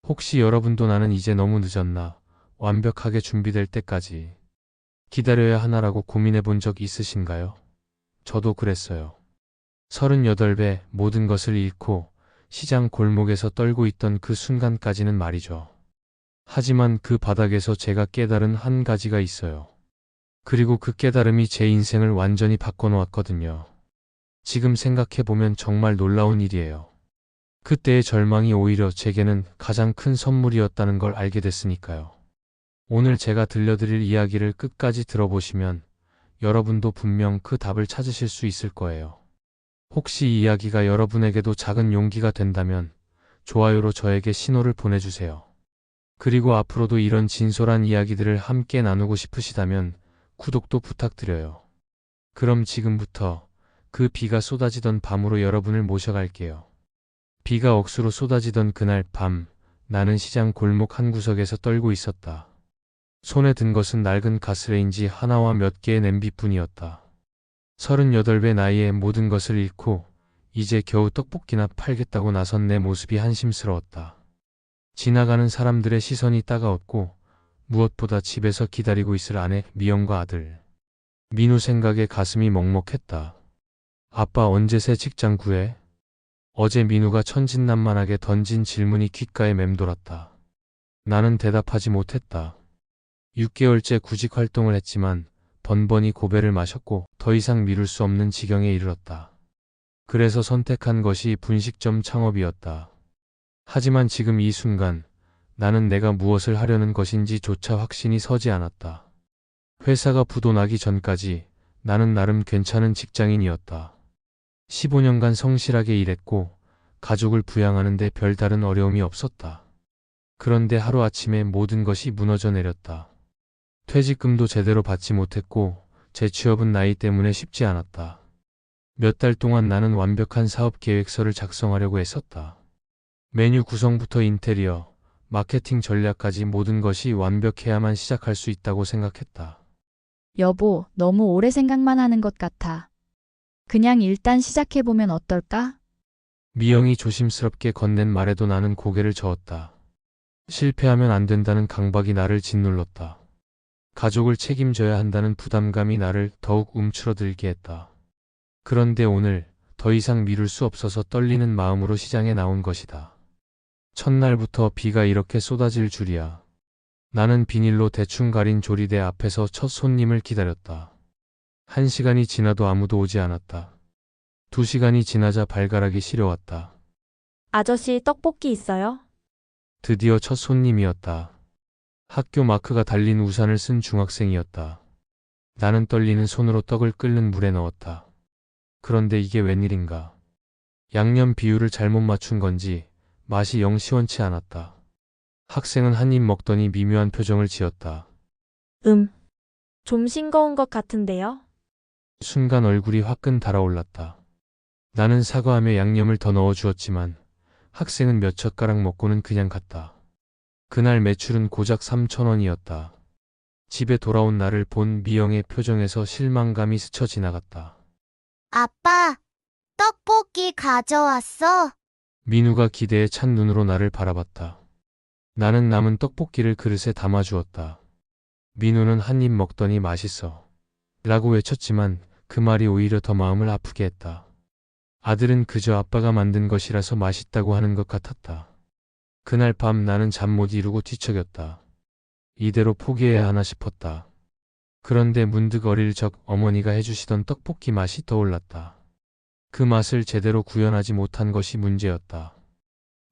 혹시 여러분도 나는 이제 너무 늦었나? 완벽하게 준비될 때까지 기다려야 하나라고 고민해 본 적 있으신가요? 저도 그랬어요. 38배 모든 것을 잃고 시장 골목에서 떨고 있던 그 순간까지는 말이죠. 하지만 그 바닥에서 제가 깨달은 한 가지가 있어요. 그리고 그 깨달음이 제 인생을 완전히 바꿔놓았거든요. 지금 생각해보면 정말 놀라운 일이에요. 그때의 절망이 오히려 제게는 가장 큰 선물이었다는 걸 알게 됐으니까요. 오늘 제가 들려드릴 이야기를 끝까지 들어보시면 여러분도 분명 그 답을 찾으실 수 있을 거예요. 혹시 이 이야기가 여러분에게도 작은 용기가 된다면 좋아요로 저에게 신호를 보내주세요. 그리고 앞으로도 이런 진솔한 이야기들을 함께 나누고 싶으시다면 구독도 부탁드려요. 그럼 지금부터 그 비가 쏟아지던 밤으로 여러분을 모셔갈게요. 비가 억수로 쏟아지던 그날 밤, 나는 시장 골목 한 구석에서 떨고 있었다. 손에 든 것은 낡은 가스레인지 하나와 몇 개의 냄비뿐이었다. 38배 나이에 모든 것을 잃고 이제 겨우 떡볶이나 팔겠다고 나선 내 모습이 한심스러웠다. 지나가는 사람들의 시선이 따가웠고 무엇보다 집에서 기다리고 있을 아내 미영과 아들 민우 생각에 가슴이 먹먹했다. 아빠 언제 새 직장 구해? 어제 민우가 천진난만하게 던진 질문이 귓가에 맴돌았다. 나는 대답하지 못했다. 6개월째 구직 활동을 했지만 번번이 고배를 마셨고 더 이상 미룰 수 없는 지경에 이르렀다. 그래서 선택한 것이 분식점 창업이었다. 하지만 지금 이 순간 나는 내가 무엇을 하려는 것인지조차 확신이 서지 않았다. 회사가 부도나기 전까지 나는 나름 괜찮은 직장인이었다. 15년간 성실하게 일했고 가족을 부양하는 데 별다른 어려움이 없었다. 그런데 하루아침에 모든 것이 무너져 내렸다. 퇴직금도 제대로 받지 못했고 재취업은 나이 때문에 쉽지 않았다. 몇 달 동안 나는 완벽한 사업 계획서를 작성하려고 했었다. 메뉴 구성부터 인테리어, 마케팅 전략까지 모든 것이 완벽해야만 시작할 수 있다고 생각했다. 여보, 너무 오래 생각만 하는 것 같아. 그냥 일단 시작해보면 어떨까? 미영이 조심스럽게 건넨 말에도 나는 고개를 저었다. 실패하면 안 된다는 강박이 나를 짓눌렀다. 가족을 책임져야 한다는 부담감이 나를 더욱 움츠러들게 했다. 그런데 오늘 더 이상 미룰 수 없어서 떨리는 마음으로 시장에 나온 것이다. 첫날부터 비가 이렇게 쏟아질 줄이야. 나는 비닐로 대충 가린 조리대 앞에서 첫 손님을 기다렸다. 1시간이 지나도 아무도 오지 않았다. 2시간이 지나자 발가락이 시려왔다. 아저씨 떡볶이 있어요? 드디어 첫 손님이었다. 학교 마크가 달린 우산을 쓴 중학생이었다. 나는 떨리는 손으로 떡을 끓는 물에 넣었다. 그런데 이게 웬일인가. 양념 비율을 잘못 맞춘 건지 맛이 영 시원치 않았다. 학생은 한 입 먹더니 미묘한 표정을 지었다. 좀 싱거운 것 같은데요? 순간 얼굴이 화끈 달아올랐다. 나는 사과하며 양념을 더 넣어주었지만 학생은 몇 젓가락 먹고는 그냥 갔다. 그날 매출은 고작 3,000원이었다. 집에 돌아온 나를 본 미영의 표정에서 실망감이 스쳐 지나갔다. 아빠, 떡볶이 가져왔어? 민우가 기대에 찬 눈으로 나를 바라봤다. 나는 남은 떡볶이를 그릇에 담아주었다. 민우는 한 입 먹더니 맛있어 라고 외쳤지만 그 말이 오히려 더 마음을 아프게 했다. 아들은 그저 아빠가 만든 것이라서 맛있다고 하는 것 같았다. 그날 밤 나는 잠 못 이루고 뒤척였다. 이대로 포기해야 하나 싶었다. 그런데 문득 어릴 적 어머니가 해주시던 떡볶이 맛이 떠올랐다. 그 맛을 제대로 구현하지 못한 것이 문제였다.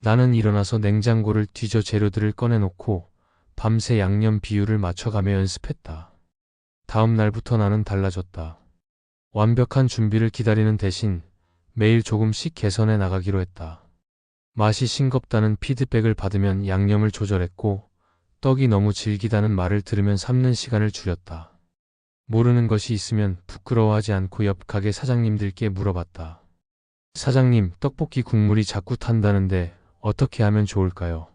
나는 일어나서 냉장고를 뒤져 재료들을 꺼내놓고 밤새 양념 비율을 맞춰가며 연습했다. 다음 날부터 나는 달라졌다. 완벽한 준비를 기다리는 대신 매일 조금씩 개선해 나가기로 했다. 맛이 싱겁다는 피드백을 받으면 양념을 조절했고 떡이 너무 질기다는 말을 들으면 삶는 시간을 줄였다. 모르는 것이 있으면 부끄러워하지 않고 옆 가게 사장님들께 물어봤다. 사장님, 떡볶이 국물이 자꾸 탄다는데 어떻게 하면 좋을까요?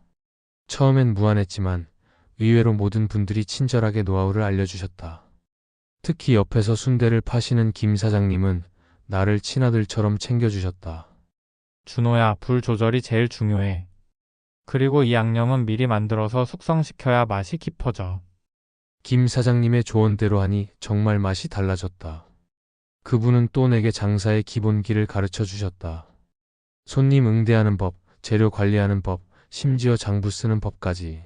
처음엔 무안했지만 의외로 모든 분들이 친절하게 노하우를 알려주셨다. 특히 옆에서 순대를 파시는 김 사장님은 나를 친아들처럼 챙겨주셨다. 준호야, 불 조절이 제일 중요해. 그리고 이 양념은 미리 만들어서 숙성시켜야 맛이 깊어져. 김 사장님의 조언대로 하니 정말 맛이 달라졌다. 그분은 또 내게 장사의 기본기를 가르쳐 주셨다. 손님 응대하는 법, 재료 관리하는 법, 심지어 장부 쓰는 법까지.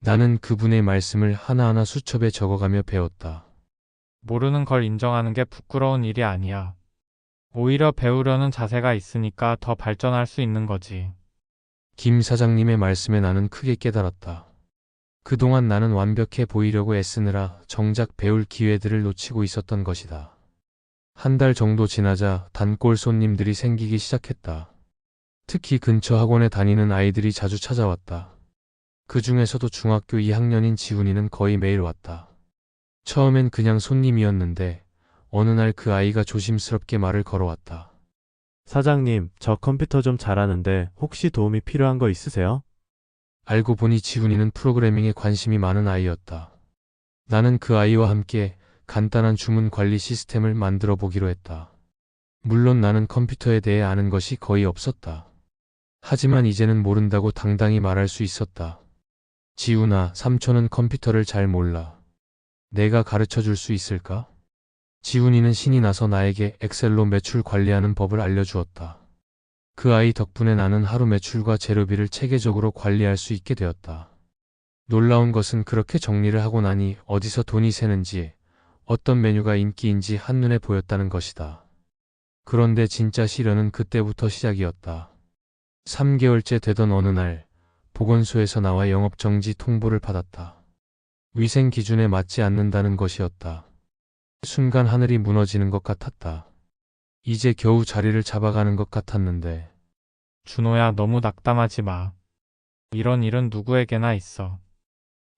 나는 그분의 말씀을 하나하나 수첩에 적어가며 배웠다. 모르는 걸 인정하는 게 부끄러운 일이 아니야. 오히려 배우려는 자세가 있으니까 더 발전할 수 있는 거지. 김 사장님의 말씀에 나는 크게 깨달았다. 그동안 나는 완벽해 보이려고 애쓰느라 정작 배울 기회들을 놓치고 있었던 것이다. 한 달 정도 지나자 단골 손님들이 생기기 시작했다. 특히 근처 학원에 다니는 아이들이 자주 찾아왔다. 그 중에서도 중학교 2학년인 지훈이는 거의 매일 왔다. 처음엔 그냥 손님이었는데 어느 날 그 아이가 조심스럽게 말을 걸어왔다. 사장님, 저 컴퓨터 좀 잘하는데 혹시 도움이 필요한 거 있으세요? 알고 보니 지훈이는 프로그래밍에 관심이 많은 아이였다. 나는 그 아이와 함께 간단한 주문 관리 시스템을 만들어 보기로 했다. 물론 나는 컴퓨터에 대해 아는 것이 거의 없었다. 하지만 이제는 모른다고 당당히 말할 수 있었다. 지훈아, 삼촌은 컴퓨터를 잘 몰라. 내가 가르쳐 줄 수 있을까? 지훈이는 신이 나서 나에게 엑셀로 매출 관리하는 법을 알려주었다. 그 아이 덕분에 나는 하루 매출과 재료비를 체계적으로 관리할 수 있게 되었다. 놀라운 것은 그렇게 정리를 하고 나니 어디서 돈이 새는지, 어떤 메뉴가 인기인지 한눈에 보였다는 것이다. 그런데 진짜 시련은 그때부터 시작이었다. 3개월째 되던 어느 날, 보건소에서 나와 영업정지 통보를 받았다. 위생 기준에 맞지 않는다는 것이었다. 순간 하늘이 무너지는 것 같았다. 이제 겨우 자리를 잡아가는 것 같았는데. 준호야, 너무 낙담하지 마. 이런 일은 누구에게나 있어.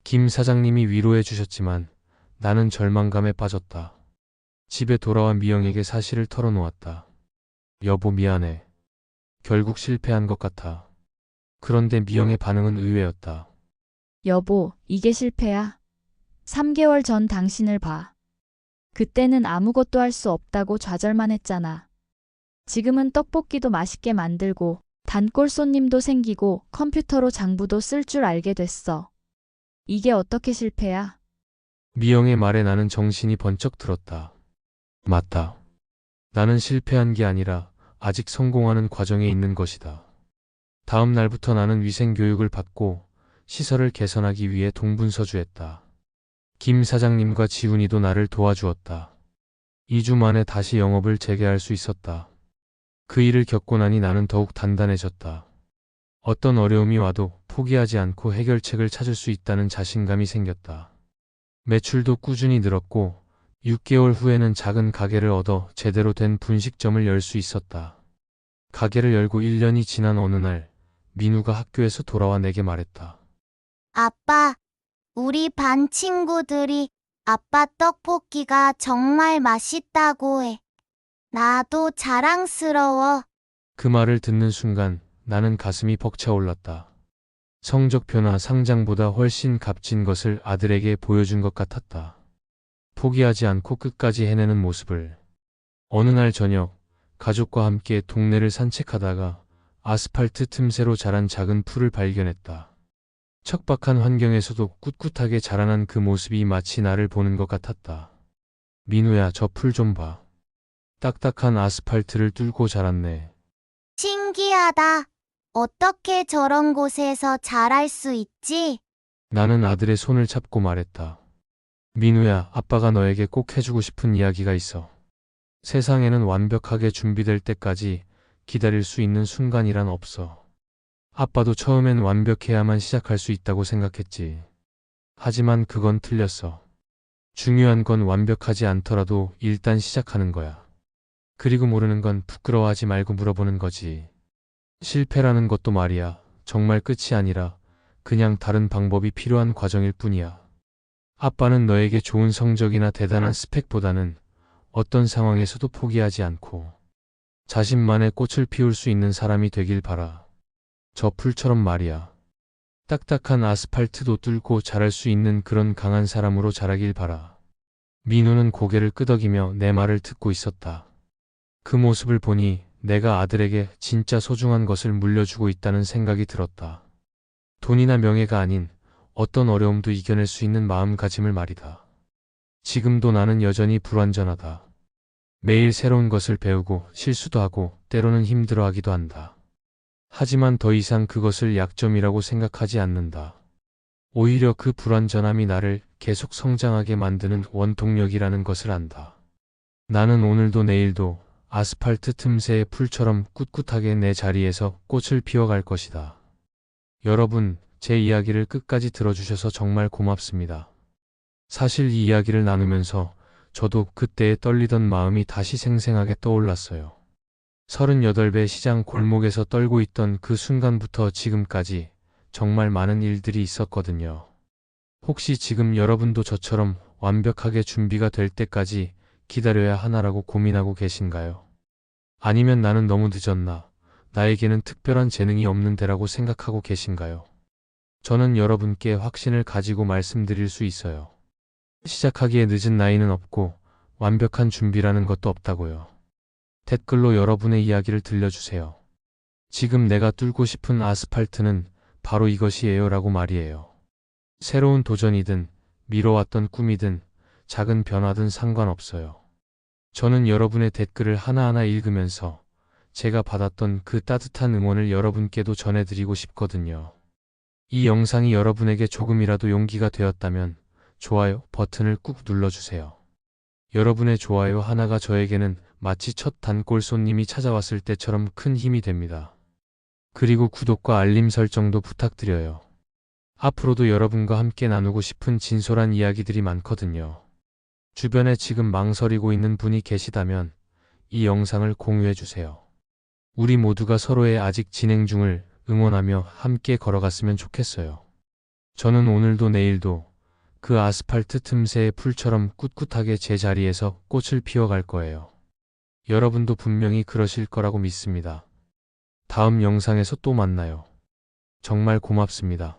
김 사장님이 위로해 주셨지만 나는 절망감에 빠졌다. 집에 돌아와 미영에게 사실을 털어놓았다. 여보, 미안해. 결국 실패한 것 같아. 그런데 미영의 반응은 의외였다. 여보, 이게 실패야. 3개월 전 당신을 봐. 그때는 아무것도 할 수 없다고 좌절만 했잖아. 지금은 떡볶이도 맛있게 만들고 단골 손님도 생기고 컴퓨터로 장부도 쓸 줄 알게 됐어. 이게 어떻게 실패야? 미영의 말에 나는 정신이 번쩍 들었다. 맞다. 나는 실패한 게 아니라 아직 성공하는 과정에 있는 것이다. 다음 날부터 나는 위생 교육을 받고 시설을 개선하기 위해 동분서주했다. 김 사장님과 지훈이도 나를 도와주었다. 2주 만에 다시 영업을 재개할 수 있었다. 그 일을 겪고 나니 나는 더욱 단단해졌다. 어떤 어려움이 와도 포기하지 않고 해결책을 찾을 수 있다는 자신감이 생겼다. 매출도 꾸준히 늘었고 6개월 후에는 작은 가게를 얻어 제대로 된 분식점을 열 수 있었다. 가게를 열고 1년이 지난 어느 날 민우가 학교에서 돌아와 내게 말했다. 아빠, 우리 반 친구들이 아빠 떡볶이가 정말 맛있다고 해. 나도 자랑스러워. 그 말을 듣는 순간 나는 가슴이 벅차올랐다. 성적표나 상장보다 훨씬 값진 것을 아들에게 보여준 것 같았다. 포기하지 않고 끝까지 해내는 모습을. 어느 날 저녁, 가족과 함께 동네를 산책하다가 아스팔트 틈새로 자란 작은 풀을 발견했다. 척박한 환경에서도 꿋꿋하게 자라난 그 모습이 마치 나를 보는 것 같았다. 민우야, 저 풀 좀 봐. 딱딱한 아스팔트를 뚫고 자랐네. 신기하다. 어떻게 저런 곳에서 자랄 수 있지? 나는 아들의 손을 잡고 말했다. 민우야, 아빠가 너에게 꼭 해주고 싶은 이야기가 있어. 세상에는 완벽하게 준비될 때까지 기다릴 수 있는 순간이란 없어. 아빠도 처음엔 완벽해야만 시작할 수 있다고 생각했지. 하지만 그건 틀렸어. 중요한 건 완벽하지 않더라도 일단 시작하는 거야. 그리고 모르는 건 부끄러워하지 말고 물어보는 거지. 실패라는 것도 말이야, 정말 끝이 아니라 그냥 다른 방법이 필요한 과정일 뿐이야. 아빠는 너에게 좋은 성적이나 대단한 스펙보다는 어떤 상황에서도 포기하지 않고 자신만의 꽃을 피울 수 있는 사람이 되길 바라. 저 풀처럼 말이야. 딱딱한 아스팔트도 뚫고 자랄 수 있는 그런 강한 사람으로 자라길 바라. 민우는 고개를 끄덕이며 내 말을 듣고 있었다. 그 모습을 보니 내가 아들에게 진짜 소중한 것을 물려주고 있다는 생각이 들었다. 돈이나 명예가 아닌 어떤 어려움도 이겨낼 수 있는 마음가짐을 말이다. 지금도 나는 여전히 불완전하다. 매일 새로운 것을 배우고 실수도 하고 때로는 힘들어하기도 한다. 하지만 더 이상 그것을 약점이라고 생각하지 않는다. 오히려 그 불완전함이 나를 계속 성장하게 만드는 원동력이라는 것을 안다. 나는 오늘도 내일도 아스팔트 틈새의 풀처럼 꿋꿋하게 내 자리에서 꽃을 피워갈 것이다. 여러분, 제 이야기를 끝까지 들어주셔서 정말 고맙습니다. 사실 이 이야기를 나누면서 저도 그때의 떨리던 마음이 다시 생생하게 떠올랐어요. 38배 시장 골목에서 떨고 있던 그 순간부터 지금까지 정말 많은 일들이 있었거든요. 혹시 지금 여러분도 저처럼 완벽하게 준비가 될 때까지 기다려야 하나라고 고민하고 계신가요? 아니면 나는 너무 늦었나? 나에게는 특별한 재능이 없는데라고 생각하고 계신가요? 저는 여러분께 확신을 가지고 말씀드릴 수 있어요. 시작하기에 늦은 나이는 없고 완벽한 준비라는 것도 없다고요. 댓글로 여러분의 이야기를 들려주세요. 지금 내가 뚫고 싶은 아스팔트는 바로 이것이에요 라고 말이에요. 새로운 도전이든 미뤄왔던 꿈이든 작은 변화든 상관없어요. 저는 여러분의 댓글을 하나하나 읽으면서 제가 받았던 그 따뜻한 응원을 여러분께도 전해드리고 싶거든요. 이 영상이 여러분에게 조금이라도 용기가 되었다면 좋아요 버튼을 꾹 눌러주세요. 여러분의 좋아요 하나가 저에게는 마치 첫 단골 손님이 찾아왔을 때처럼 큰 힘이 됩니다. 그리고 구독과 알림 설정도 부탁드려요. 앞으로도 여러분과 함께 나누고 싶은 진솔한 이야기들이 많거든요. 주변에 지금 망설이고 있는 분이 계시다면 이 영상을 공유해주세요. 우리 모두가 서로의 아직 진행 중을 응원하며 함께 걸어갔으면 좋겠어요. 저는 오늘도 내일도 그 아스팔트 틈새의 풀처럼 꿋꿋하게 제 자리에서 꽃을 피워갈 거예요. 여러분도 분명히 그러실 거라고 믿습니다. 다음 영상에서 또 만나요. 정말 고맙습니다.